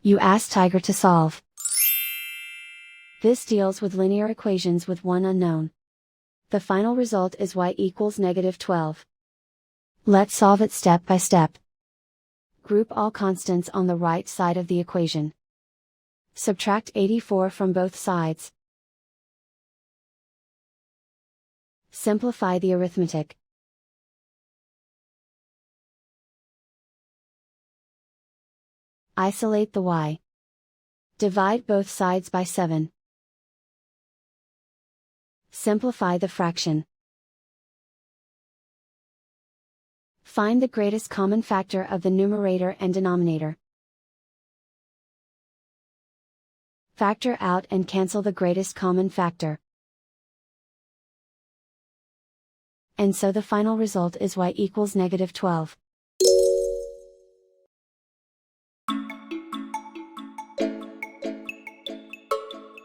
You ask Tiger to solve. This deals with linear equations with one unknown. The final result is y equals -12. Let's solve it step by step. Group all constants on the right side of the equation. Subtract 84 from both sides. Simplify the arithmetic. Isolate the y. Divide both sides by 7. Simplify the fraction. Find the greatest common factor of the numerator and denominator. Factor out and cancel the greatest common factor. And so the final result is y equals -12.